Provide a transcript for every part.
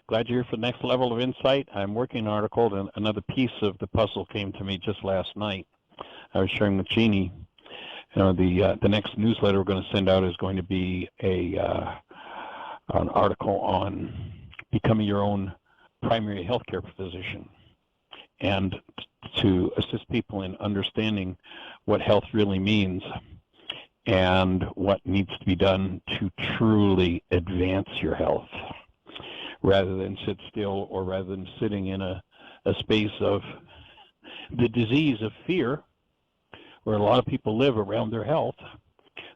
glad you're here for the next level of insight. I'm working an article, and another piece of the puzzle came to me just last night. I was sharing with Jeannie. The next newsletter we're going to send out is going to be an article on becoming your own primary healthcare physician, and to assist people in understanding what health really means and what needs to be done to truly advance your health, rather than sit still, or rather than sitting in a space of the disease of fear, where a lot of people live around their health.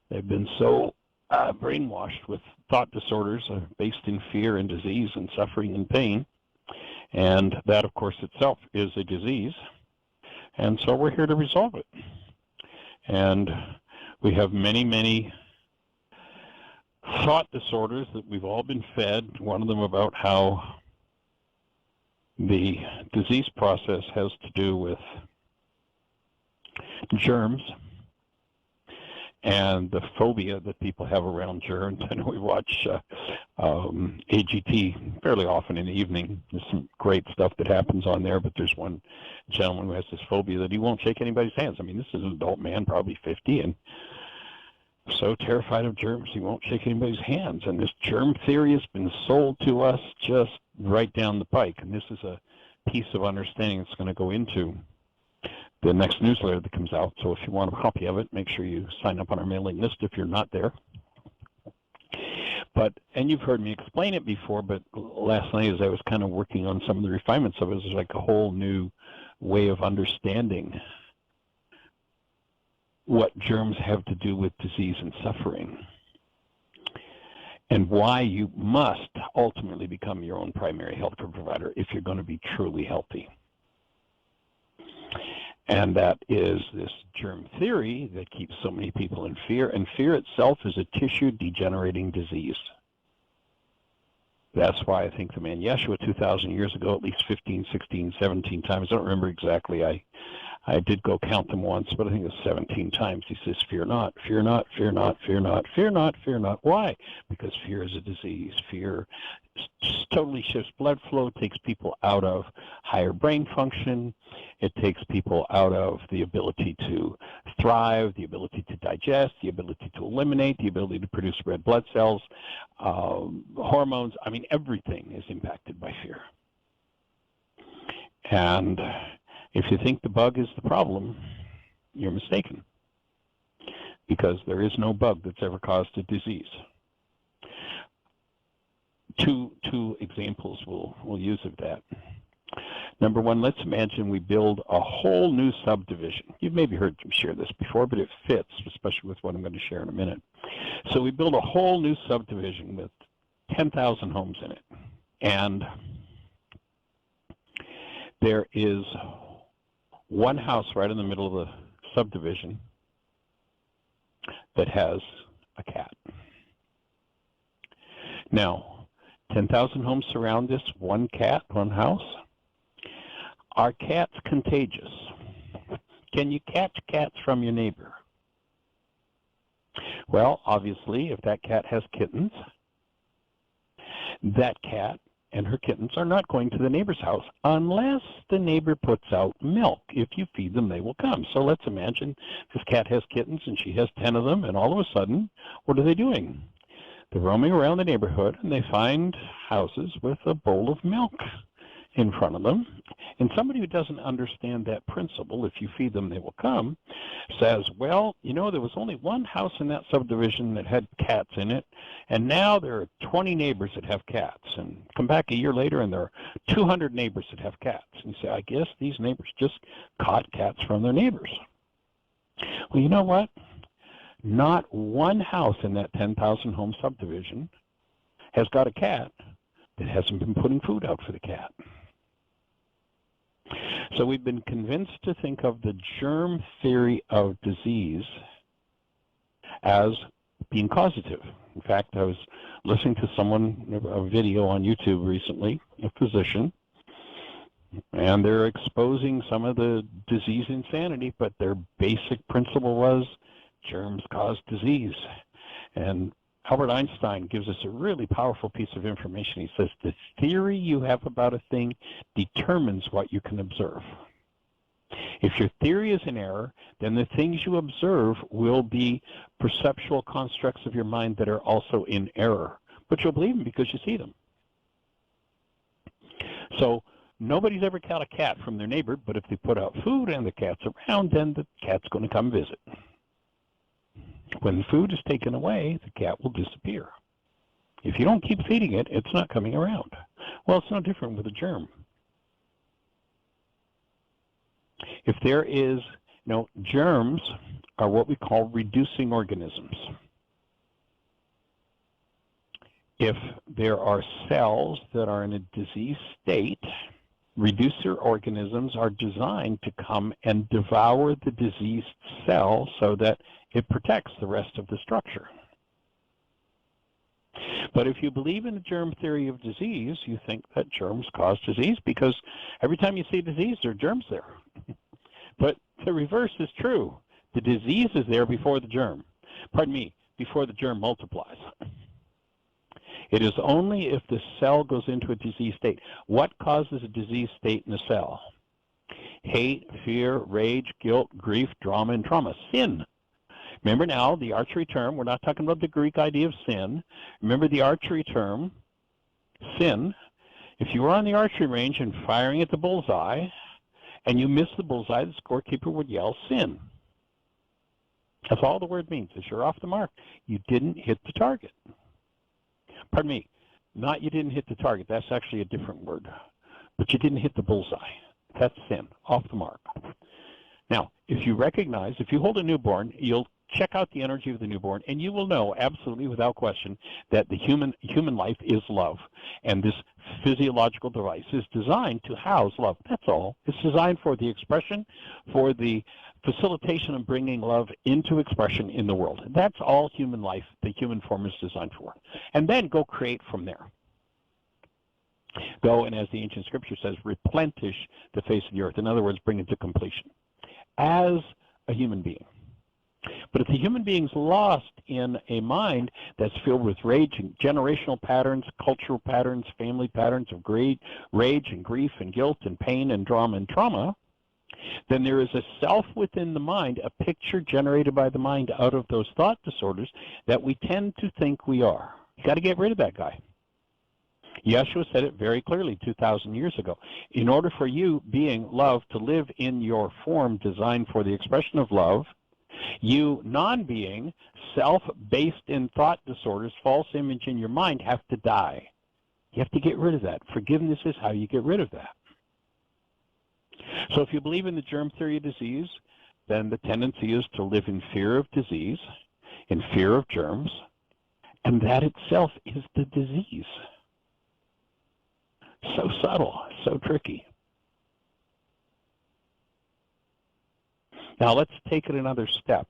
They've been so brainwashed with thought disorders based in fear and disease and suffering and pain. And that, of course, itself is a disease. And so we're here to resolve it. And we have many, many thought disorders that we've all been fed. One of them about how the disease process has to do with germs and the phobia that people have around germs. And we watch AGT fairly often in the evening. There's some great stuff that happens on there, but there's one gentleman who has this phobia that he won't shake anybody's hands. I mean, this is an adult man, probably 50, and so terrified of germs he won't shake anybody's hands. And this germ theory has been sold to us just right down the pike. And this is a piece of understanding that's going to go into the next newsletter that comes out. So if you want a copy of it, make sure you sign up on our mailing list if you're not there. And you've heard me explain it before, but last night as I was kind of working on some of the refinements of it, it was like a whole new way of understanding what germs have to do with disease and suffering, and why you must ultimately become your own primary healthcare provider if you're going to be truly healthy. And that is this germ theory that keeps so many people in fear, and fear itself is a tissue-degenerating disease. That's why I think the man Yeshua 2,000 years ago, at least 15, 16, 17 times, I don't remember exactly, I did go count them once, but I think it was 17 times. He says, fear not, fear not, fear not, fear not, fear not, fear not. Why? Because fear is a disease. Fear totally shifts blood flow, takes people out of higher brain function. It takes people out of the ability to thrive, the ability to digest, the ability to eliminate, the ability to produce red blood cells, hormones. I mean, everything is impacted by fear. And if you think the bug is the problem, you're mistaken, because there is no bug that's ever caused a disease. Two examples we'll use of that. Number one, let's imagine we build a whole new subdivision. You've maybe heard me share this before, but it fits, especially with what I'm going to share in a minute. So we build a whole new subdivision with 10,000 homes in it. And there is one house right in the middle of the subdivision that has a cat. Now, 10,000 homes surround this one cat, one house. Are cats contagious? Can you catch cats from your neighbor? Well, obviously, if that cat has kittens, that cat and her kittens are not going to the neighbor's house unless the neighbor puts out milk. If you feed them, they will come. So let's imagine this cat has kittens and she has 10 of them, and all of a sudden, what are they doing? They're roaming around the neighborhood, and they find houses with a bowl of milk in front of them. And somebody who doesn't understand that principle, if you feed them, they will come, says, well, you know, there was only one house in that subdivision that had cats in it, and now there are 20 neighbors that have cats. And come back a year later, and there are 200 neighbors that have cats. And you say, I guess these neighbors just caught cats from their neighbors. Well, you know what? Not one house in that 10,000 home subdivision has got a cat that hasn't been putting food out for the cat. So we've been convinced to think of the germ theory of disease as being causative. In fact, I was listening to a video on YouTube recently, a physician, and they're exposing some of the disease insanity, but their basic principle was germs cause disease. And Albert Einstein gives us a really powerful piece of information. He says, the theory you have about a thing determines what you can observe. If your theory is in error, then the things you observe will be perceptual constructs of your mind that are also in error. But you'll believe them because you see them. So nobody's ever caught a cat from their neighbor, but if they put out food and the cat's around, then the cat's going to come visit. When the food is taken away, the cat will disappear. If you don't keep feeding it, it's not coming around. Well, it's no different with a germ. If there is, germs are what we call reducing organisms. If there are cells that are in a disease state, reducer organisms are designed to come and devour the diseased cell so that it protects the rest of the structure. But if you believe in the germ theory of disease, you think that germs cause disease because every time you see disease, there are germs there. But the reverse is true. The disease is there before the germ. Pardon me, before the germ multiplies. It is only if the cell goes into a disease state. What causes a disease state in a cell? Hate, fear, rage, guilt, grief, drama, and trauma. Sin. Remember now, the archery term, we're not talking about the Greek idea of sin. Remember the archery term, sin. If you were on the archery range and firing at the bullseye, and you miss the bullseye, the scorekeeper would yell, sin. That's all the word means. Is you're off the mark. You didn't hit the target. Pardon me, not you didn't hit the target. That's actually a different word. But you didn't hit the bullseye. That's sin, off the mark. Now, if you recognize, if you hold a newborn, you'll check out the energy of the newborn, and you will know absolutely without question that the human life is love. And this physiological device is designed to house love. That's all. It's designed for the expression, for the facilitation of bringing love into expression in the world. That's all human life, the human form is designed for. And then go create from there. Go, and as the ancient scripture says, replenish the face of the earth. In other words, bring it to completion as a human being. But if the human being's lost in a mind that's filled with rage and generational patterns, cultural patterns, family patterns of greed, rage and grief and guilt and pain and drama and trauma, then there is a self within the mind, a picture generated by the mind out of those thought disorders that we tend to think we are. You got to get rid of that guy. Yeshua said it very clearly 2,000 years ago. In order for you, being love, to live in your form designed for the expression of love, you, non-being, self-based in thought disorders, false image in your mind, have to die. You have to get rid of that. Forgiveness is how you get rid of that. So if you believe in the germ theory of disease, then the tendency is to live in fear of disease, in fear of germs, and that itself is the disease. So subtle, so tricky. Now let's take it another step.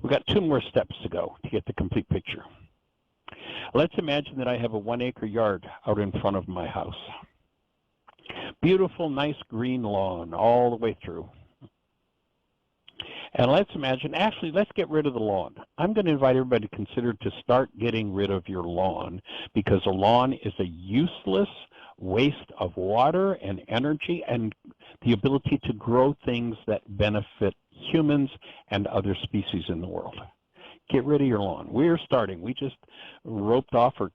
We've got 2 more steps to go to get the complete picture. Let's imagine that I have a 1-acre yard out in front of my house. Beautiful, nice green lawn all the way through. And let's imagine, actually, let's get rid of the lawn. I'm going to invite everybody to consider to start getting rid of your lawn, because a lawn is a useless waste of water and energy and the ability to grow things that benefit humans and other species in the world. Get rid of your lawn. We're starting. We just roped off or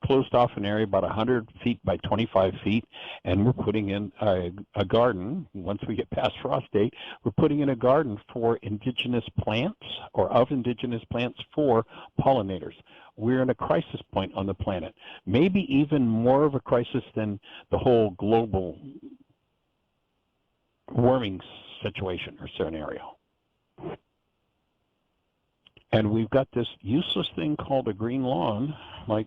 closed off an area about 100 feet by 25 feet, and we're putting in a garden. Once we get past frost date, we're putting in a garden for indigenous plants, or of indigenous plants, for pollinators. We're in a crisis point on the planet, maybe even more of a crisis than the whole global warming situation or scenario. And we've got this useless thing called a green lawn, like,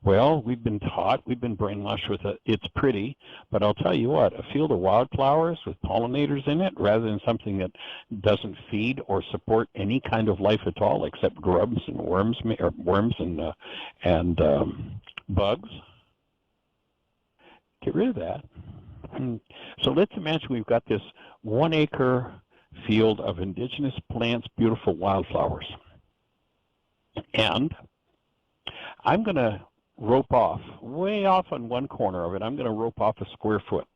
well, we've been taught, we've been brainwashed with it. It's pretty, but I'll tell you what, a field of wildflowers with pollinators in it, rather than something that doesn't feed or support any kind of life at all, except grubs and worms, or worms and bugs. Get rid of that. So let's imagine we've got this 1-acre field of indigenous plants, beautiful wildflowers. And I'm going to rope off, way off on one corner of it, I'm going to rope off a square foot.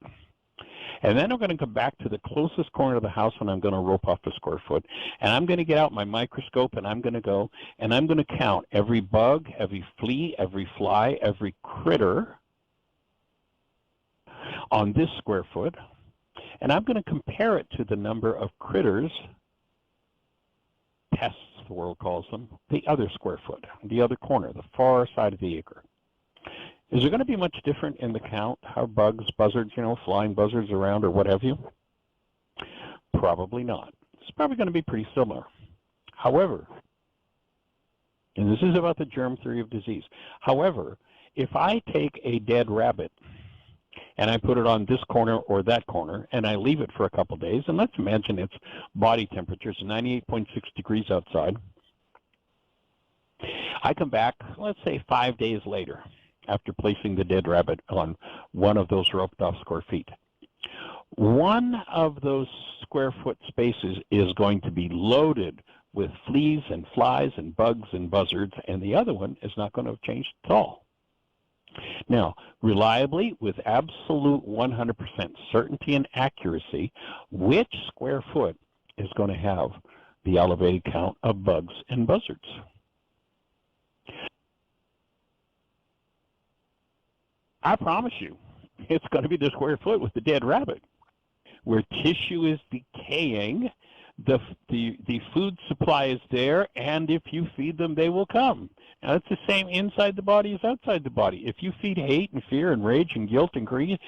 And then I'm going to come back to the closest corner of the house and I'm going to rope off a square foot. And I'm going to get out my microscope and I'm going to go and I'm going to count every bug, every flea, every fly, every critter on this square foot. And I'm going to compare it to the number of critters, pests the world calls them, the other square foot, the other corner, the far side of the acre. Is there going to be much different in the count? How bugs, buzzards, flying buzzards around or what have you? Probably not. It's probably going to be pretty similar. However, and this is about the germ theory of disease. However, if I take a dead rabbit and I put it on this corner or that corner and I leave it for a couple days, and let's imagine its body temperature is 98.6 degrees outside. I come back, let's say 5 days later, after placing the dead rabbit on one of those roped off square feet. One of those square foot spaces is going to be loaded with fleas and flies and bugs and buzzards, and the other one is not going to have changed at all. Now, reliably, with absolute 100% certainty and accuracy, which square foot is going to have the elevated count of bugs and buzzards? I promise you, it's going to be the square foot with the dead rabbit. Where tissue is decaying, the food supply is there, and if you feed them, they will come. Now, it's the same inside the body as outside the body. If you feed hate and fear and rage and guilt and grief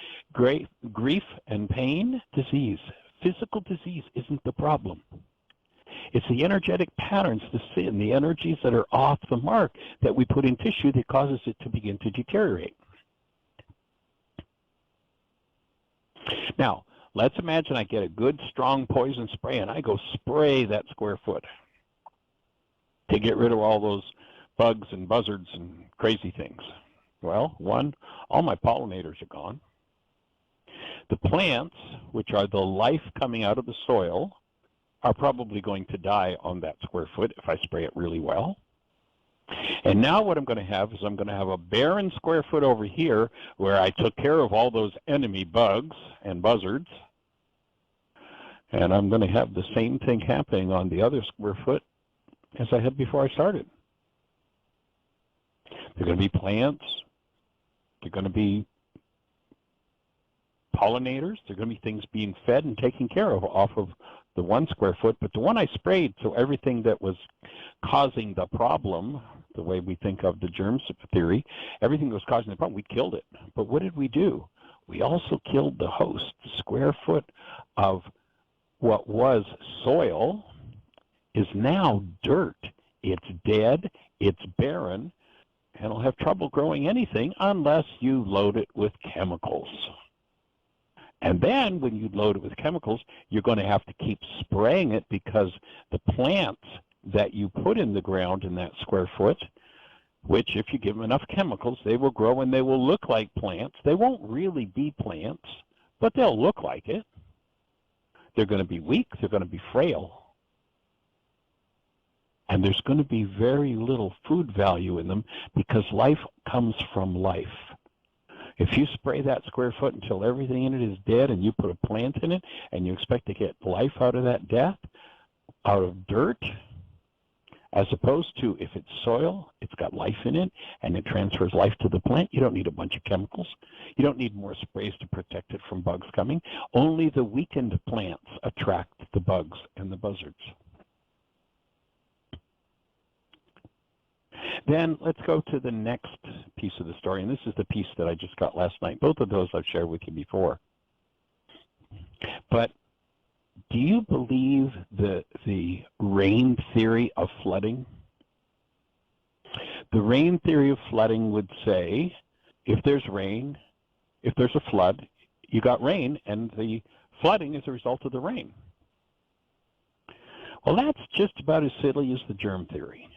and pain, disease, physical disease isn't the problem. It's the energetic patterns, the sin, the energies that are off the mark that we put in tissue that causes it to begin to deteriorate. Now, let's imagine I get a good, strong poison spray, and I go spray that square foot to get rid of all those bugs and buzzards and crazy things. Well, one, all my pollinators are gone. The plants, which are the life coming out of the soil, are probably going to die on that square foot if I spray it really well. And now what I'm going to have is I'm going to have a barren square foot over here where I took care of all those enemy bugs and buzzards. And I'm going to have the same thing happening on the other square foot as I had before I started. They're going to be plants. They're going to be pollinators. They're going to be things being fed and taken care of off of the one square foot. But the one I sprayed, so everything that was causing the problem, the way we think of the germ theory, everything that was causing the problem, we killed it. But what did we do? We also killed the host. The square foot of what was soil is now dirt. It's dead, it's barren, and it'll have trouble growing anything unless you load it with chemicals. And then when you load it with chemicals, you're going to have to keep spraying it because the plants that you put in the ground in that square foot, which if you give them enough chemicals, they will grow and they will look like plants. They won't really be plants, but they'll look like it. They're going to be weak. They're going to be frail. And there's going to be very little food value in them because life comes from life. If you spray that square foot until everything in it is dead and you put a plant in it and you expect to get life out of that death, out of dirt, as opposed to if it's soil, it's got life in it and it transfers life to the plant, you don't need a bunch of chemicals. You don't need more sprays to protect it from bugs coming. Only the weakened plants attract the bugs and the buzzards. Then let's go to the next piece of the story, and this is the piece that I just got last night. Both of those I've shared with you before. But do you believe the rain theory of flooding? The rain theory of flooding would say, if there's rain, if there's a flood, you got rain, and the flooding is a result of the rain. Well, that's just about as silly as the germ theory.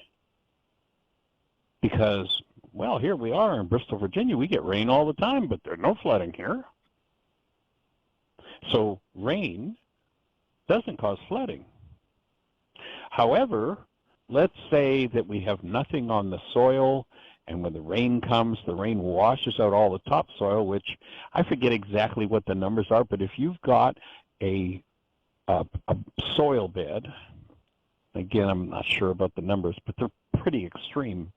Because, well, here we are in Bristol, Virginia. We get rain all the time, but there's no flooding here. So rain doesn't cause flooding. However, let's say that we have nothing on the soil, and when the rain comes, the rain washes out all the topsoil, which I forget exactly what the numbers are, but if you've got a soil bed, again, I'm not sure about the numbers, but they're pretty extreme.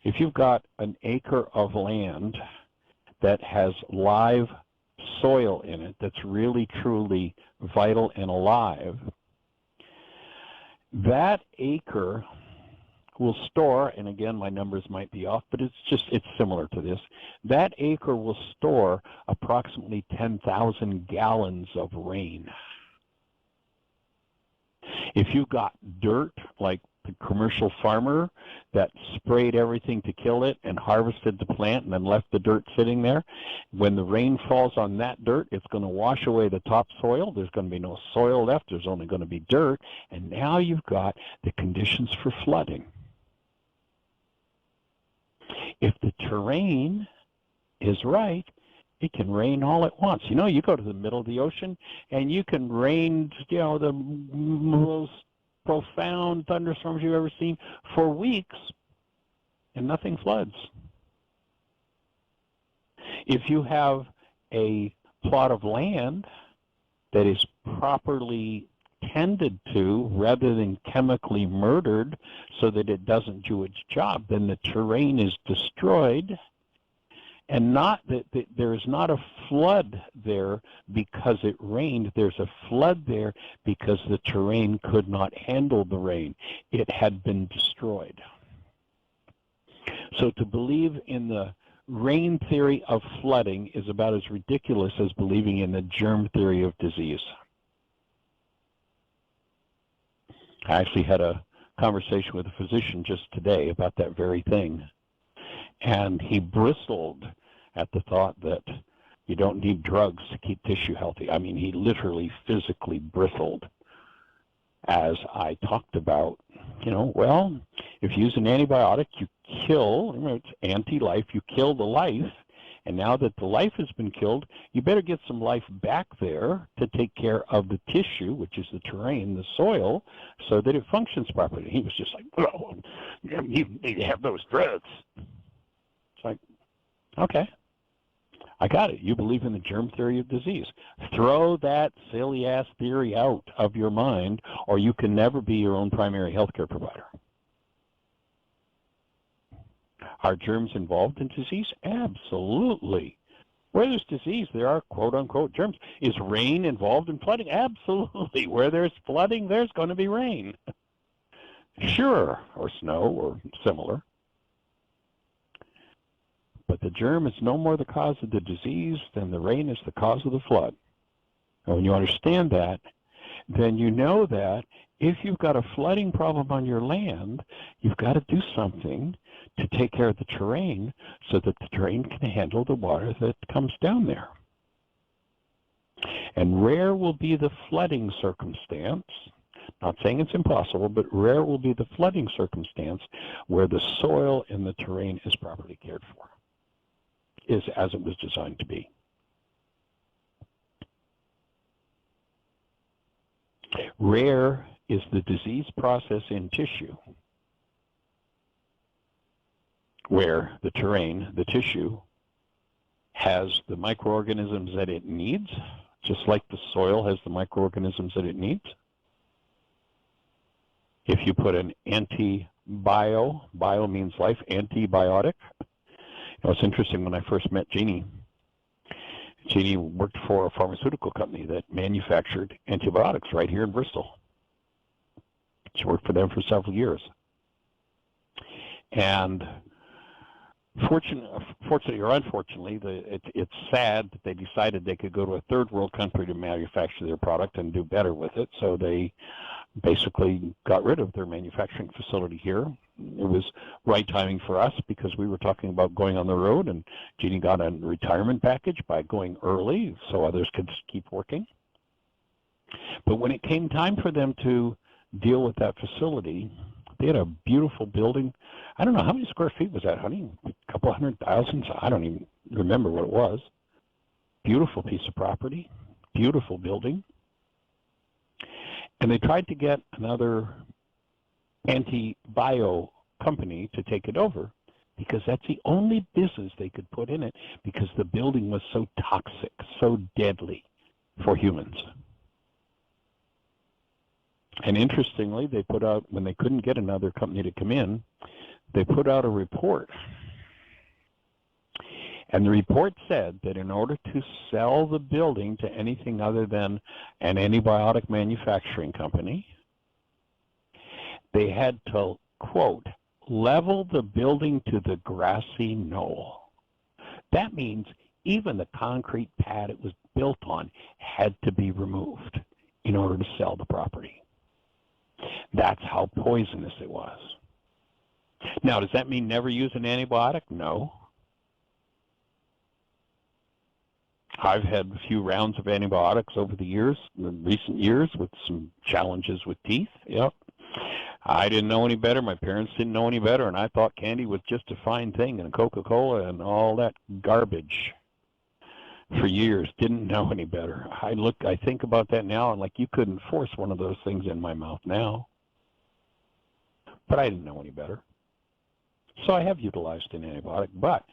If you've got an acre of land that has live soil in it that's really, truly vital and alive, that acre will store, and again, my numbers might be off, but it's similar to this. That acre will store approximately 10,000 gallons of rain. If you've got dirt, like the commercial farmer that sprayed everything to kill it and harvested the plant and then left the dirt sitting there, when the rain falls on that dirt, it's going to wash away the topsoil. There's going to be no soil left. There's only going to be dirt. And now you've got the conditions for flooding. If the terrain is right, it can rain all at once. You know, you go to the middle of the ocean and you can rain, you know, the most profound thunderstorms you've ever seen for weeks and nothing floods. If you have a plot of land that is properly tended to rather than chemically murdered so that it doesn't do its job, then the terrain is destroyed. And not that there is not a flood there because it rained. There's a flood there because the terrain could not handle the rain. It had been destroyed. So to believe in the rain theory of flooding is about as ridiculous as believing in the germ theory of disease. I actually had a conversation with a physician just today about that very thing. And he bristled at the thought that you don't need drugs to keep tissue healthy. I mean, he literally physically bristled as I talked about, you know, well, if you use an antibiotic, you kill, it's anti-life, you kill the life, and now that the life has been killed, you better get some life back there to take care of the tissue, which is the terrain, the soil, so that it functions properly. He was just like, well, you need to have those drugs. It's like, okay, I got it. You believe in the germ theory of disease. Throw that silly-ass theory out of your mind, or you can never be your own primary healthcare provider. Are germs involved in disease? Absolutely. Where there's disease, there are quote-unquote germs. Is rain involved in flooding? Absolutely. Where there's flooding, there's going to be rain. Sure, or snow, or similar. But the germ is no more the cause of the disease than the rain is the cause of the flood. And when you understand that, then you know that if you've got a flooding problem on your land, you've got to do something to take care of the terrain so that the terrain can handle the water that comes down there. And rare will be the flooding circumstance, not saying it's impossible, but rare will be the flooding circumstance where the soil in the terrain is properly cared for, is as it was designed to be. Rare is the disease process in tissue where the terrain, the tissue, has the microorganisms that it needs, just like the soil has the microorganisms that it needs. If you put an bio means life, antibiotic. You know, it's interesting, when I first met Jeannie worked for a pharmaceutical company that manufactured antibiotics right here in Bristol. She worked for them for several years. And fortunately or unfortunately, it's sad that they decided they could go to a third world country to manufacture their product and do better with it. So they basically got rid of their manufacturing facility here. It was right timing for us because we were talking about going on the road, and Jeannie got a retirement package by going early so others could keep working. But when it came time for them to deal with that facility, they had a beautiful building. I don't know, how many square feet was that, honey? A couple 100,000? I don't even remember what it was. Beautiful piece of property, beautiful building. And they tried to get another anti-bio company to take it over, because that's the only business they could put in it, because the building was so toxic, so deadly for humans. And interestingly, they put out, when they couldn't get another company to come in, they put out a report. And the report said that in order to sell the building to anything other than an antibiotic manufacturing company, they had to, quote, level the building to the grassy knoll. That means even the concrete pad it was built on had to be removed in order to sell the property. That's how poisonous it was. Now, does that mean never use an antibiotic? No. I've had a few rounds of antibiotics over the years, in recent years, with some challenges with teeth. Yep. I didn't know any better. My parents didn't know any better, and I thought candy was just a fine thing, and Coca-Cola and all that garbage for years. Didn't know any better. I think about that now, and like, you couldn't force one of those things in my mouth now. But I didn't know any better. So I have utilized an antibiotic, but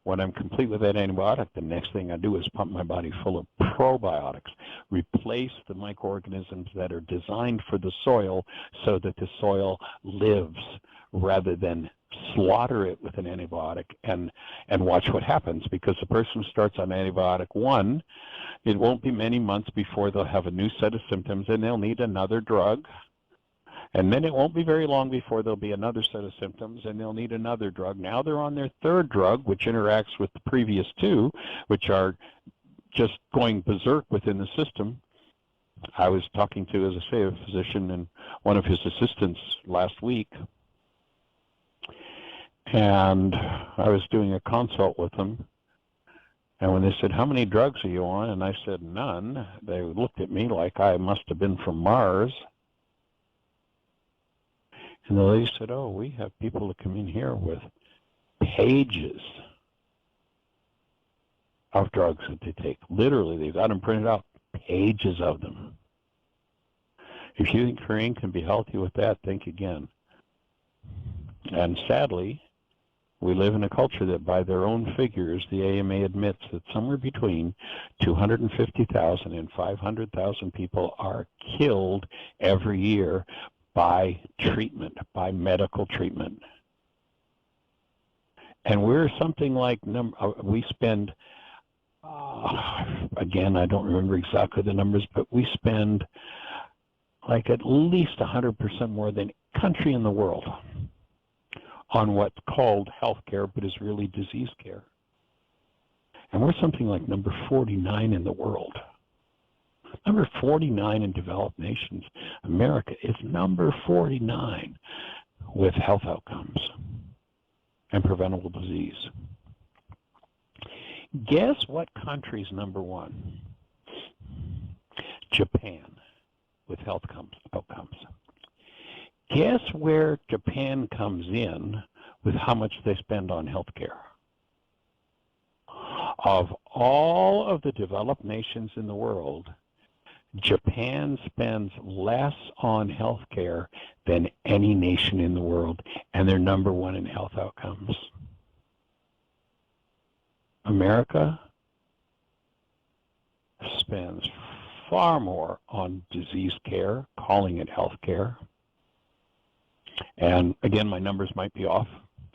when I'm complete with that antibiotic, the next thing I do is pump my body full of probiotics, replace the microorganisms that are designed for the soil so that the soil lives, rather than slaughter it with an antibiotic and watch what happens. Because the person who starts on antibiotic 1, it won't be many months before they'll have a new set of symptoms and they'll need another drug. And then it won't be very long before there'll be another set of symptoms and they'll need another drug. Now they're on their 3rd drug, which interacts with the previous 2, which are just going berserk within the system. I was talking to, as I say, a physician and one of his assistants last week, and I was doing a consult with them. And when they said, "How many drugs are you on?" and I said, "None," they looked at me like I must have been from Mars. And the lady said, "Oh, we have people that come in here with pages of drugs that they take. Literally, they've got them printed out, pages of them. If you think Korean can be healthy with that, think again." And sadly, we live in a culture that, by their own figures, the AMA admits that somewhere between 250,000 and 500,000 people are killed every year by treatment, by medical treatment. And we're something like, we spend, again, I don't remember exactly the numbers, but we spend like at least 100% more than any country in the world on what's called health care, but is really disease care. And we're something like number 49 in the world. Number 49 in developed nations. America is number 49 with health outcomes and preventable disease. Guess what country's number 1? Japan, with health outcomes. Guess where Japan comes in with how much they spend on health care? Of all of the developed nations in the world, Japan spends less on health care than any nation in the world, and they're number 1 in health outcomes. America spends far more on disease care, calling it health care. And again, my numbers might be off.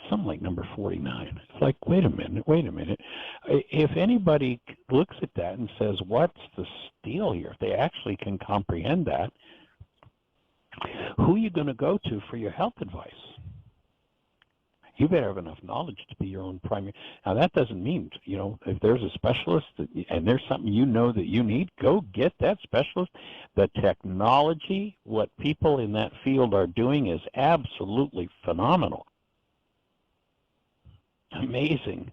Something like number 49. It's like, wait a minute. If anybody looks at that and says, what's the deal here? If they actually can comprehend that, who are you going to go to for your health advice? You better have enough knowledge to be your own primary. Now, that doesn't mean, if there's a specialist and there's something you know that you need, go get that specialist. The technology, what people in that field are doing, is absolutely phenomenal. Amazing.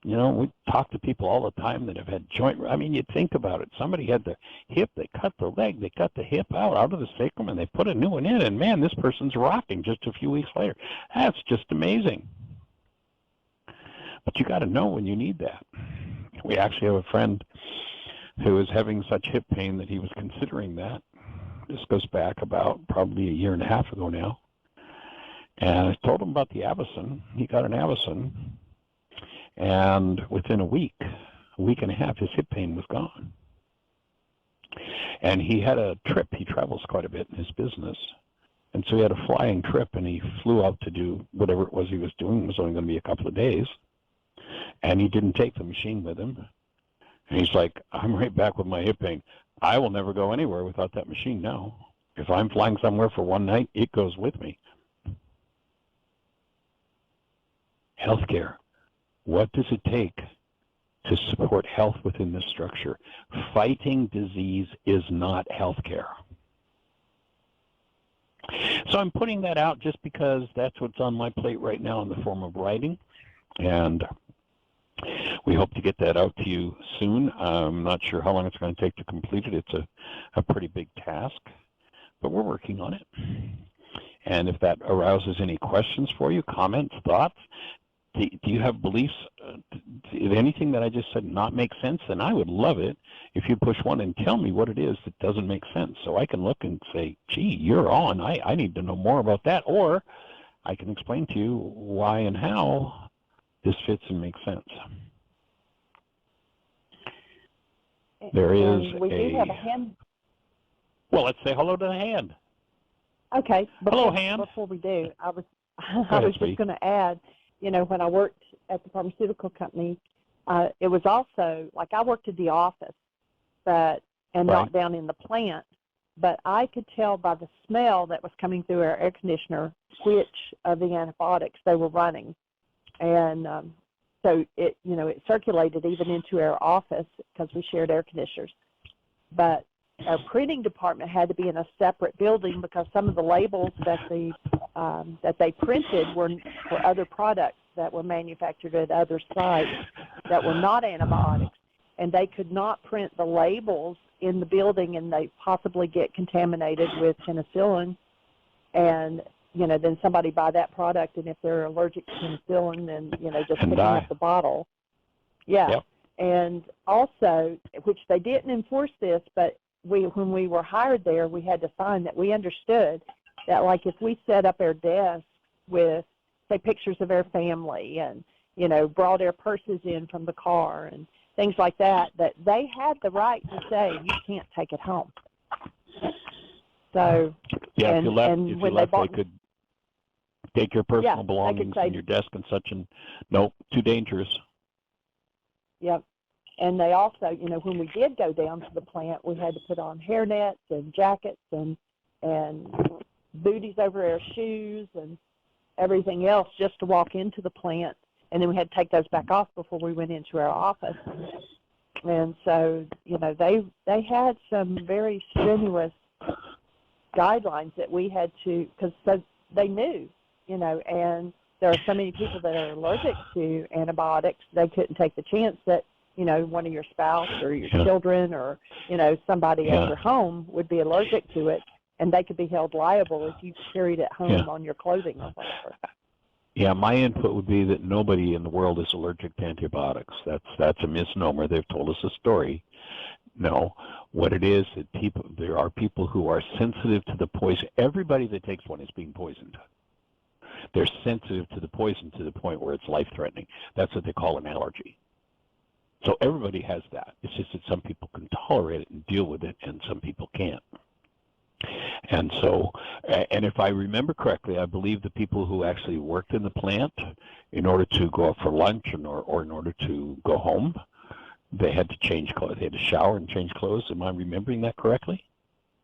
We talk to people all the time that have had joint, you think about it. Somebody had the hip, they cut the leg, they cut the hip out of the sacrum, and they put a new one in, and man, this person's rocking just a few weeks later. That's just amazing. But you got to know when you need that. We actually have a friend who is having such hip pain that he was considering that. This goes back about probably a year and a half ago now. And I told him about the Avicen. He got an Avicen, and within a week and a half, his hip pain was gone. And he had a trip. He travels quite a bit in his business. And so he had a flying trip, and he flew out to do whatever it was he was doing. It was only going to be a couple of days. And he didn't take the machine with him. And he's like, I'm right back with my hip pain. I will never go anywhere without that machine now. If I'm flying somewhere for one night, it goes with me. Healthcare. What does it take to support health within this structure? Fighting disease is not healthcare. So I'm putting that out just because that's what's on my plate right now in the form of writing. And we hope to get that out to you soon. I'm not sure how long it's going to take to complete it. It's a pretty big task, but we're working on it. And if that arouses any questions for you, comments, thoughts, do you have beliefs? Did anything that I just said not make sense? Then I would love it if you push one and tell me what it is that doesn't make sense, so I can look and say, gee, you're on. I need to know more about that. Or I can explain to you why and how this fits and makes sense. There is we do have a hand. Well, let's say hello to the hand. Okay. Hello, hand. Before we do, I was just going to add, you know, when I worked at the pharmaceutical company, it was also, like, I worked at the office, not down in the plant, but I could tell by the smell that was coming through our air conditioner which of the antibiotics they were running. And so it circulated even into our office because we shared air conditioners. But our printing department had to be in a separate building because some of the labels that they printed were for other products that were manufactured at other sites that were not antibiotics, and they could not print the labels in the building, and they possibly get contaminated with penicillin, and then somebody buy that product, and if they're allergic to penicillin, then just picking up the bottle. Yeah. Yep. And also, which they didn't enforce this, but when we were hired there, we had to sign that we understood that, like, if we set up our desk with, say, pictures of our family and, brought our purses in from the car and things like that, that they had the right to say, you can't take it home. So, yeah, if you left, they could take your personal belongings and your desk and such, and nope, too dangerous. Yep. And they also, when we did go down to the plant, we had to put on hairnets and jackets and booties over our shoes and everything else just to walk into the plant. And then we had to take those back off before we went into our office. And so, they had some very strenuous guidelines that we had to, because they knew, and there are so many people that are allergic to antibiotics, they couldn't take the chance that, one of your spouse or your children or, somebody at your home would be allergic to it, and they could be held liable if you carried it home on your clothing or whatever. Yeah, my input would be that nobody in the world is allergic to antibiotics. That's a misnomer. They've told us a story. No, what it is that there are people who are sensitive to the poison. Everybody that takes one is being poisoned. They're sensitive to the poison to the point where it's life-threatening. That's what they call an allergy. So everybody has that. It's just that some people can tolerate it and deal with it, and some people can't. And so, and if I remember correctly, I believe the people who actually worked in the plant, in order to go out for lunch or in order to go home, they had to change clothes. They had to shower and change clothes. Am I remembering that correctly?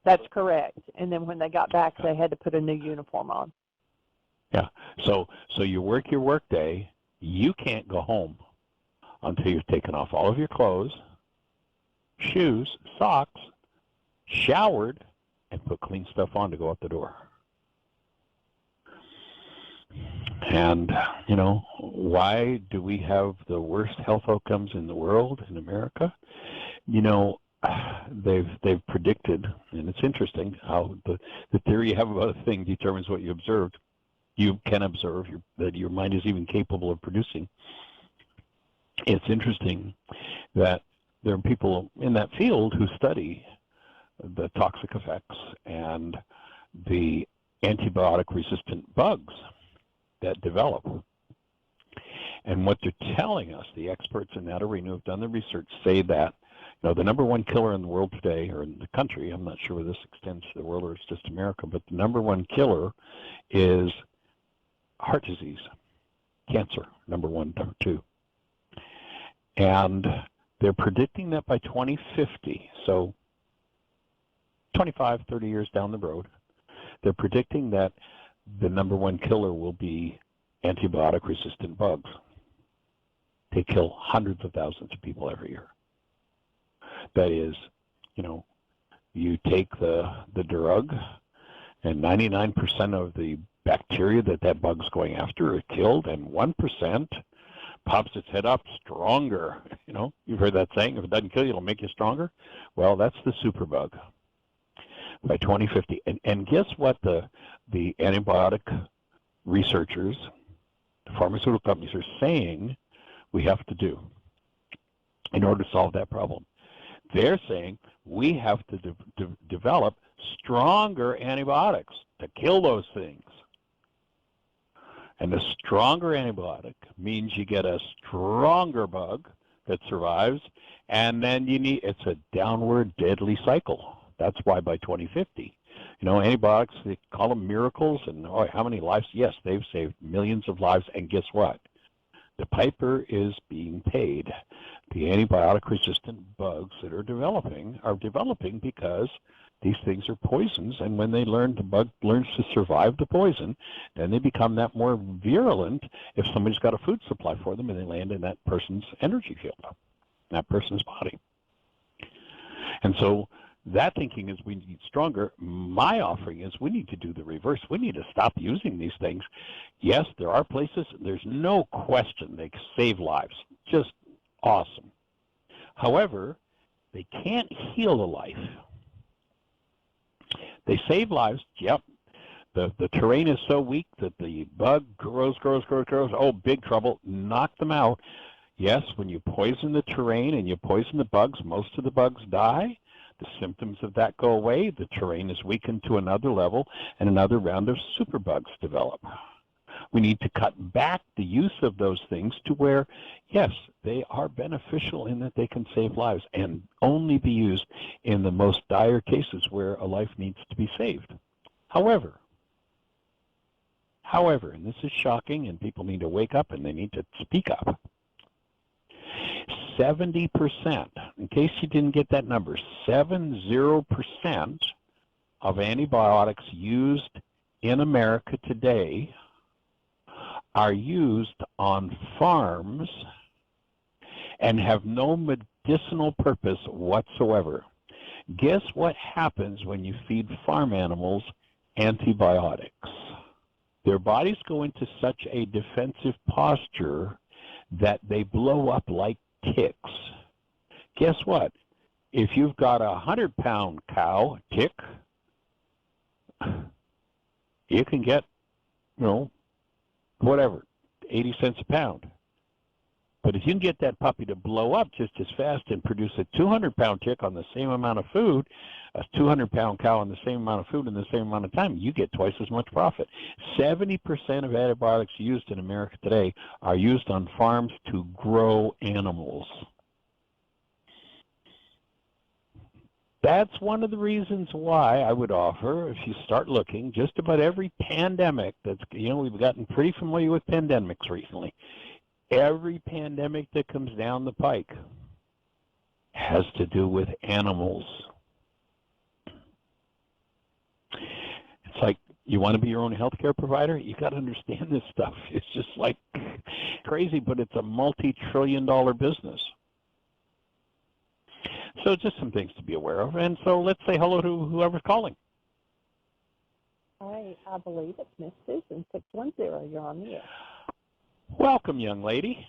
That's correct. And then when they got back, they had to put a new uniform on. Yeah. So you work your work day. You can't go home until you've taken off all of your clothes, shoes, socks, showered, and put clean stuff on to go out the door. And, why do we have the worst health outcomes in the world, in America? They've predicted, and it's interesting how the theory you have about a thing determines what you observed. You can observe that your mind is even capable of producing. It's interesting that there are people in that field who study the toxic effects and the antibiotic-resistant bugs. that develop. And what they're telling us, the experts in that arena who've done the research, say that the number one killer in the world today, or in the country, I'm not sure whether this extends to the world or it's just America, but the number one killer is heart disease, cancer, number one, number two. And they're predicting that by 2050, so 25, 30 years down the road, they're predicting that the number one killer will be antibiotic-resistant bugs. They kill hundreds of thousands of people every year. That is, you take the drug, and 99% of the bacteria that bug's going after are killed, and 1% pops its head up stronger. You've heard that saying, if it doesn't kill you, it'll make you stronger. Well, that's the superbug by 2050. And guess what the antibiotic researchers, the pharmaceutical companies are saying we have to do in order to solve that problem? They're saying we have to develop stronger antibiotics to kill those things. And the stronger antibiotic means you get a stronger bug that survives, and then it's a downward deadly cycle. That's why by 2050, antibiotics, they call them miracles, and how many lives? Yes, they've saved millions of lives, and guess what? The piper is being paid. The antibiotic-resistant bugs that are developing because these things are poisons, and when the bug learns to survive the poison, then they become that more virulent if somebody's got a food supply for them and they land in that person's energy field, that person's body. And so that thinking is we need stronger. My offering is we need to do the reverse. We need to stop using these things. Yes, there are places, there's no question they save lives. Just awesome. However, they can't heal a life. They save lives, yep. The terrain is so weak that the bug grows. Oh, big trouble. Knock them out. Yes, when you poison the terrain and you poison the bugs, most of the bugs die. The symptoms of that go away. The terrain is weakened to another level, and another round of superbugs develop. We need to cut back the use of those things to where, yes, they are beneficial in that they can save lives, and only be used in the most dire cases where a life needs to be saved. However, and this is shocking, and people need to wake up and they need to speak up, 70%, in case you didn't get that number, 70% of antibiotics used in America today are used on farms and have no medicinal purpose whatsoever. Guess what happens when you feed farm animals antibiotics? Their bodies go into such a defensive posture that they blow up like ticks. Guess what? If you've got a 100-pound cow tick, you can get, whatever, 80 cents a pound. But if you can get that puppy to blow up just as fast and produce a 200-pound tick on the same amount of food, a 200-pound cow on the same amount of food in the same amount of time, you get twice as much profit. 70% of antibiotics used in America today are used on farms to grow animals. That's one of the reasons why I would offer, if you start looking, just about every pandemic that's, we've gotten pretty familiar with pandemics recently. Every pandemic that comes down the pike has to do with animals. It's like, you want to be your own healthcare provider? You got to understand this stuff. It's just like crazy, but it's a multi-trillion-dollar business. So just some things to be aware of. And so let's say hello to whoever's calling. Hi, I believe it's Miss Susan, 610. You're on the air. Welcome, young lady.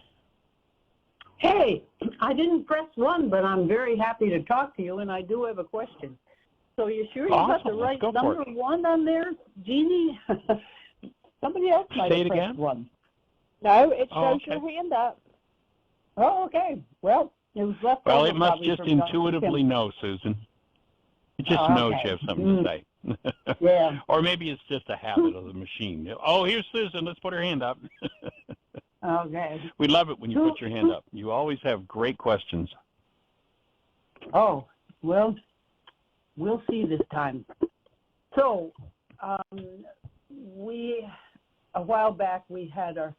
Hey, I didn't press 1, but I'm very happy to talk to you, and I do have a question. So you sure you got the right number 1 on there, Jeannie? Somebody else might have pressed 1. No, it shows your hand up. Oh, okay. Well, it was left over. Well, it must just intuitively know, Susan. It just knows you have something to say. Yeah. Or maybe it's just a habit of the machine. Oh, here's Susan. Let's put her hand up. Okay. We love it when you put your hand up. You always have great questions. Oh, well, we'll see this time. So, a while back we had a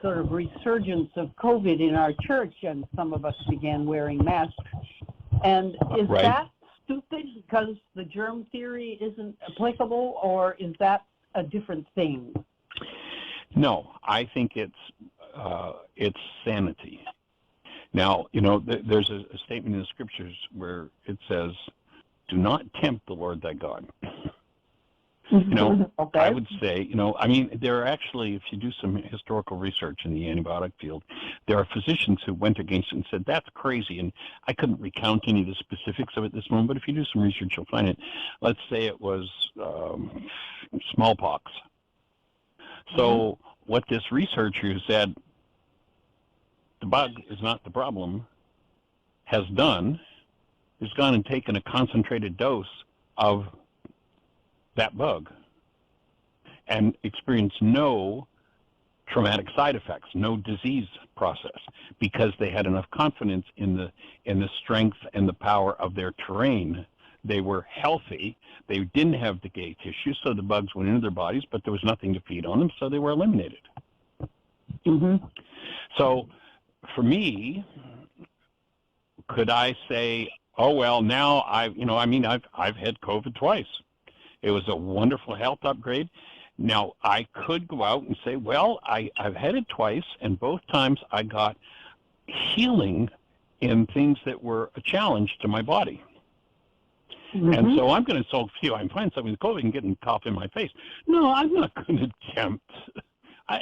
sort of resurgence of COVID in our church, and some of us began wearing masks. And is that stupid because the germ theory isn't applicable, or is that a different thing? No, I think it's sanity. Now, there's a statement in the scriptures where it says, "Do not tempt the Lord thy God." Okay. I would say, there are actually, if you do some historical research in the antibiotic field, there are physicians who went against it and said, that's crazy. And I couldn't recount any of the specifics of it this moment, but if you do some research, you'll find it. Let's say it was smallpox. So what this researcher who said, the bug is not the problem, has done is gone and taken a concentrated dose of that bug and experienced no traumatic side effects, no disease process, because they had enough confidence in the strength and the power of their terrain. They were healthy. They didn't have decay tissue, so the bugs went into their bodies, but there was nothing to feed on them, so they were eliminated. So for me, could I say, oh, well, now I've had COVID twice. It was a wonderful health upgrade. Now, I could go out and say, well, I've had it twice, and both times I got healing in things that were a challenge to my body. And so I'm going to solve you. I'm finding something with COVID and getting a cough in my face. No, I'm not going to tempt.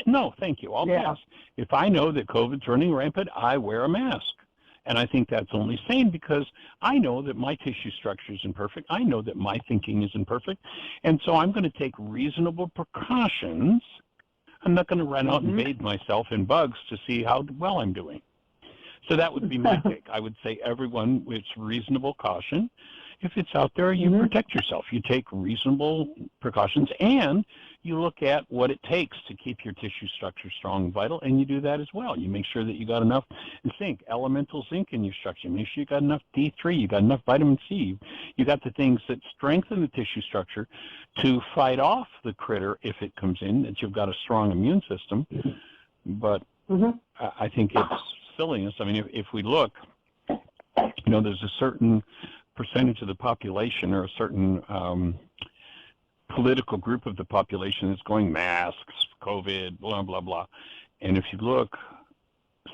No, thank you. I'll pass. If I know that COVID's running rampant, I wear a mask. And I think that's only sane because I know that my tissue structure is imperfect. I know that my thinking is imperfect. And so I'm going to take reasonable precautions. I'm not going to run out and bathe myself in bugs to see how well I'm doing. So that would be my take. I would say everyone with reasonable caution. If it's out there, you protect yourself. You take reasonable precautions, and you look at what it takes to keep your tissue structure strong and vital, and you do that as well. You make sure that you got enough zinc, elemental zinc in your structure. Make sure you got enough D3, you got enough vitamin C. You got the things that strengthen the tissue structure to fight off the critter if it comes in, that you've got a strong immune system. But I think it's silliness. I mean, if we look, there's a certain percentage of the population or a certain political group of the population that's going masks, COVID, blah, blah, blah. And if you look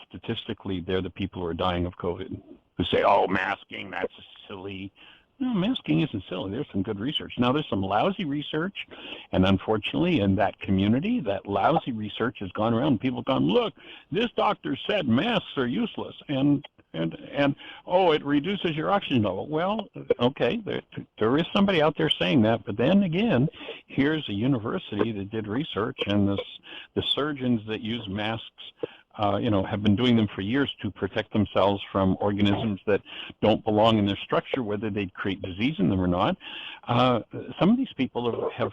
statistically, they're the people who are dying of COVID, who say, oh, masking, that's silly. No, masking isn't silly. There's some good research. Now, there's some lousy research, and unfortunately, in that community, that lousy research has gone around. People have gone, look, this doctor said masks are useless, and oh, it reduces your oxygen level. Well, okay, there is somebody out there saying that, but then again, here's a university that did research, and the surgeons that use masks have been doing them for years to protect themselves from organisms that don't belong in their structure, whether they create disease in them or not. Some of these people have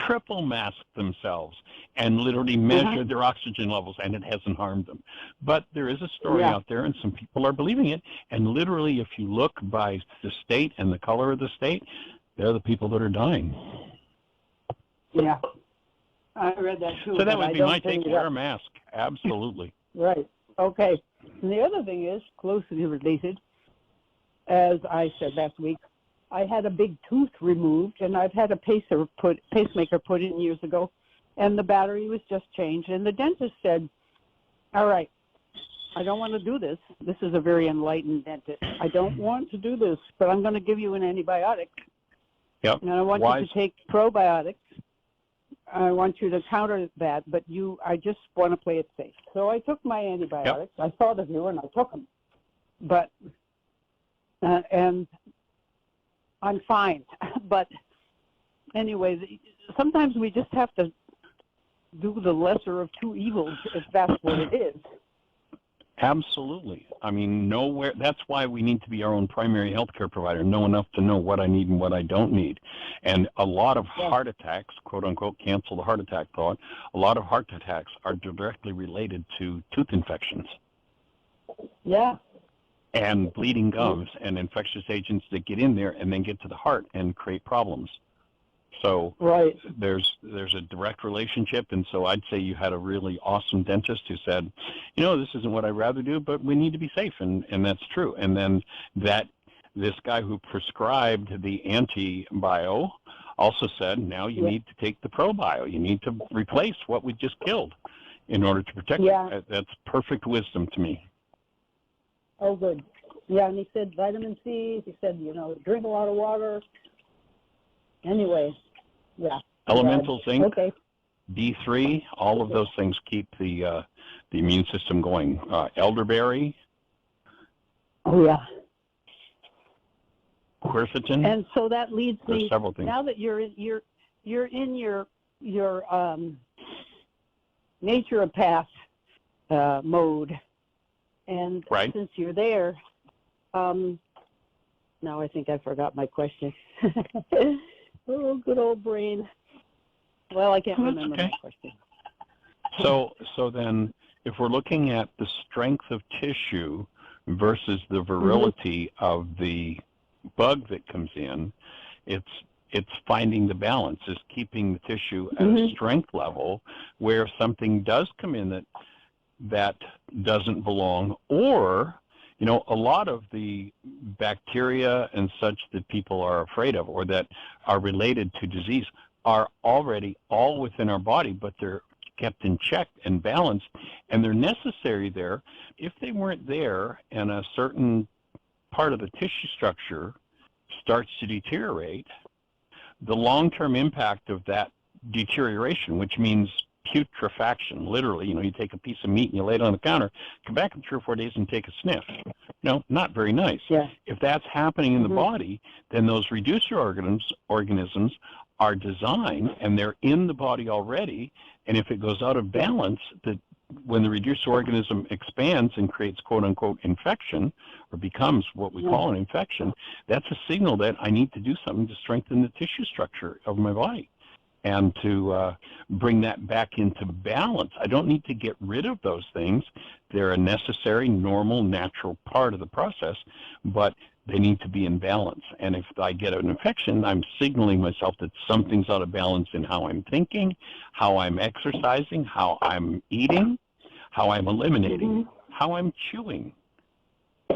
triple masked themselves and literally measured their oxygen levels, and it hasn't harmed them. But there is a story out there, and some people are believing it, and literally if you look by the state and the color of the state, they're the people that are dying. Yeah, I read that too. So that would be my take, wear a mask, absolutely. Right. Okay. And the other thing is, closely related, as I said last week, I had a big tooth removed, and I've had a pacemaker put in years ago, and the battery was just changed. And the dentist said, all right, I don't want to do this. This is a very enlightened dentist. I don't want to do this, but I'm going to give you an antibiotic. Yep. And I want you to take probiotics. I want you to counter that, but I just want to play it safe. So I took my antibiotics. I thought of you, and I took them. But, and I'm fine. But anyway, sometimes we just have to do the lesser of two evils, if that's what it is. Absolutely. I mean, nowhere. That's why we need to be our own primary healthcare provider, know enough to know what I need and what I don't need. And a lot of heart attacks, quote unquote, cancel the heart attack thought, a lot of heart attacks are directly related to tooth infections. Yeah. And bleeding gums and infectious agents that get in there and then get to the heart and create problems. So there's a direct relationship, and so I'd say you had a really awesome dentist who said, you know, this isn't what I'd rather do, but we need to be safe, and that's true. And then this guy who prescribed the anti-bio also said, now you need to take the pro-bio. You need to replace what we just killed in order to protect it. That's perfect wisdom to me. Oh, good. Yeah, and he said vitamin C. He said, you know, drink a lot of water. Anyway, yeah. Elemental zinc, D3, all of those things keep the immune system going. Elderberry. Oh, yeah. Quercetin. And so that leads me, several things. Now that you're in your naturopath mode, and since you're there, now I think I forgot my question. Oh, good old brain. Well, I can't remember my question. So then, if we're looking at the strength of tissue versus the virility of the bug that comes in, it's finding the balance, is keeping the tissue at a strength level where if something does come in that doesn't belong, or you know, a lot of the bacteria and such that people are afraid of or that are related to disease are already all within our body, but they're kept in check and balanced, and they're necessary there. If they weren't there and a certain part of the tissue structure starts to deteriorate, the long-term impact of that deterioration, which means putrefaction, literally, you know, you take a piece of meat and you lay it on the counter, come back in 3 or 4 days and take a sniff. No, not very nice. Yeah. If that's happening in the body, then those reducer organisms are designed and they're in the body already, and if it goes out of balance, when the reducer organism expands and creates quote-unquote infection, or becomes what we call an infection, that's a signal that I need to do something to strengthen the tissue structure of my body and to bring that back into balance. I don't need to get rid of those things. They're a necessary, normal, natural part of the process, but they need to be in balance. And if I get an infection, I'm signaling myself that something's out of balance in how I'm thinking, how I'm exercising, how I'm eating, how I'm eliminating, how I'm chewing,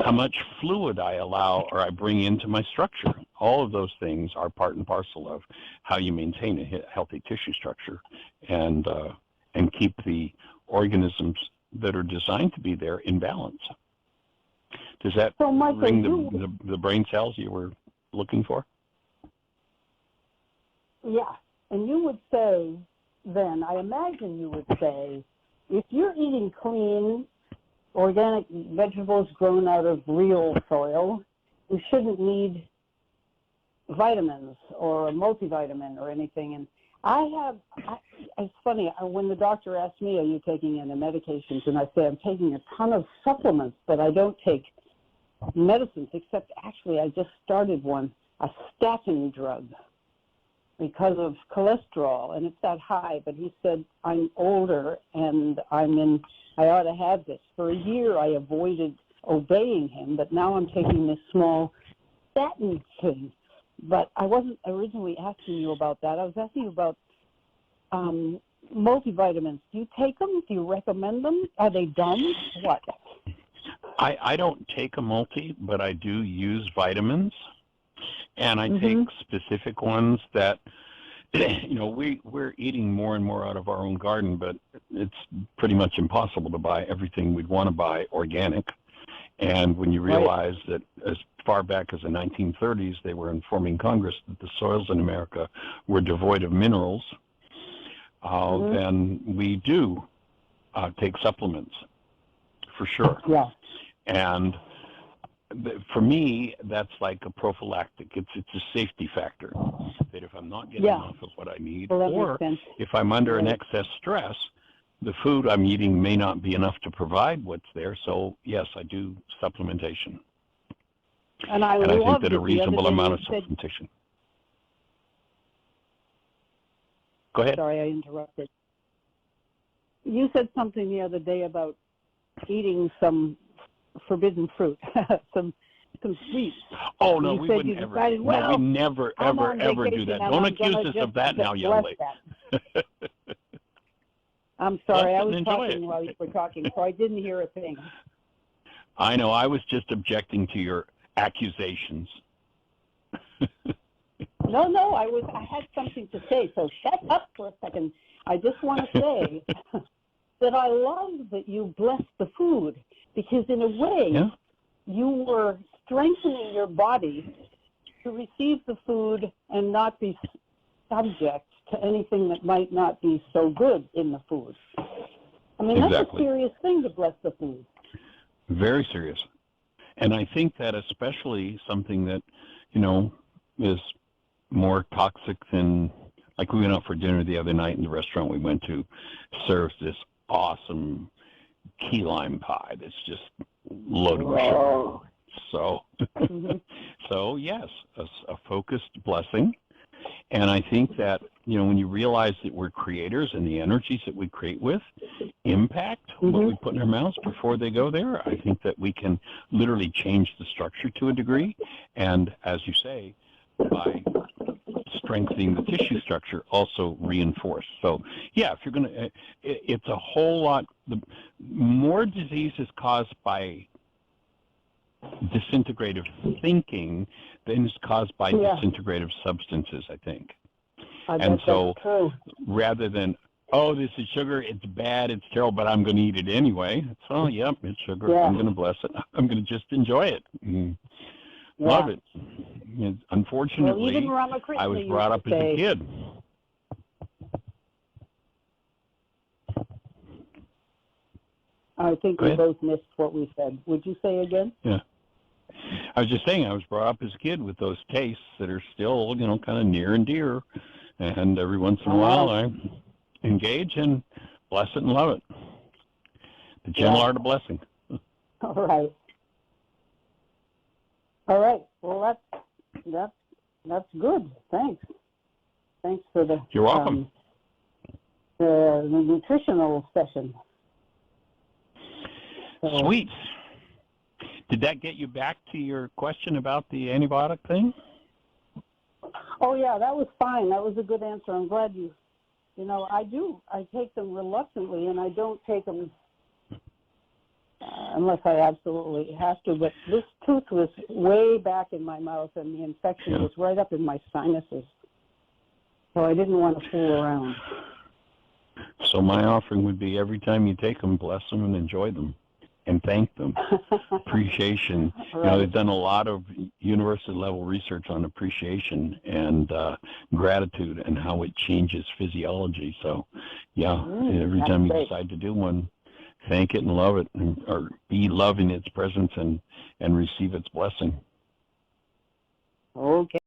how much fluid I allow or I bring into my structure. All of those things are part and parcel of how you maintain a healthy tissue structure and keep the organisms that are designed to be there in balance. Does that ring the brain cells you were looking for? Yeah, and you would say then, I imagine you would say, if you're eating clean, organic vegetables grown out of real soil, you shouldn't need vitamins or a multivitamin or anything. And it's funny, when the doctor asked me, are you taking any medications? And I say, I'm taking a ton of supplements, but I don't take medicines, except actually I just started one, a statin drug, because of cholesterol, and it's that high. But he said, I'm older and I ought to have this. For a year I avoided obeying him, but now I'm taking this small statin thing. But I wasn't originally asking you about that. I was asking you about multivitamins. Do you take them? Do you recommend them? Are they dumb? What? I don't take a multi, but I do use vitamins, and I take specific ones that, you know, we're eating more and more out of our own garden, but it's pretty much impossible to buy everything we'd want to buy organic. And when you realize that as far back as the 1930s, they were informing Congress that the soils in America were devoid of minerals, then we do take supplements, for sure. Yeah. And for me, that's like a prophylactic. It's a safety factor. That if I'm not getting enough of what I need, or if I'm under an excess stress, the food I'm eating may not be enough to provide what's there. So yes, I do supplementation. And I think that a reasonable amount of supplementation. Go ahead. Sorry, I interrupted. You said something the other day about eating some forbidden fruit, some sweets. Oh no, we wouldn't ever. Decided, well, no, we never, ever do that. Don't accuse us of that now, young lady. I'm sorry, I was talking while you were talking, so I didn't hear a thing. I know, I was just objecting to your accusations. No, I had something to say, so shut up for a second. I just want to say that I love that you blessed the food, because in a way, you were strengthening your body to receive the food and not be subject to anything that might not be so good in the food. I mean, that's a serious thing to bless the food. Very serious. And I think that especially something that, is more toxic than, like we went out for dinner the other night, and the restaurant we went to serves this awesome key lime pie that's just loaded with sugar. So, so yes, a focused blessing. And I think that, when you realize that we're creators and the energies that we create with impact what we put in our mouths before they go there, I think that we can literally change the structure to a degree. And as you say, by strengthening the tissue structure, also reinforce. So, yeah, if you're going to, it's a whole lot, the more disease is caused by disintegrative thinking than is caused by disintegrative substances, I think. And so rather than, oh, this is sugar, it's bad, it's terrible, but I'm going to eat it anyway. So, yep, it's sugar. I'm going to bless it. I'm going to just enjoy it. Love it. Unfortunately, I was brought up as a kid. I think we both missed what we said. Would you say again? Yeah. I was just saying I was brought up as a kid with those tastes that are still, kind of near and dear. And every once in a while I engage and bless it and love it. The gentle art of blessing. All right. Well, that's good. Thanks for the. You're welcome. The nutritional session. So, sweet. Did that get you back to your question about the antibiotic thing? Oh, yeah, that was fine. That was a good answer. I'm glad you I take them reluctantly, and I don't take them unless I absolutely have to. But this tooth was way back in my mouth, and the infection was right up in my sinuses. So I didn't want to fool around. So my offering would be every time you take them, bless them and enjoy them. And thank them. Appreciation. They've done a lot of university-level research on appreciation and gratitude and how it changes physiology. So, every time you decide to do one, thank it and love it, or be loving its presence and receive its blessing. Okay.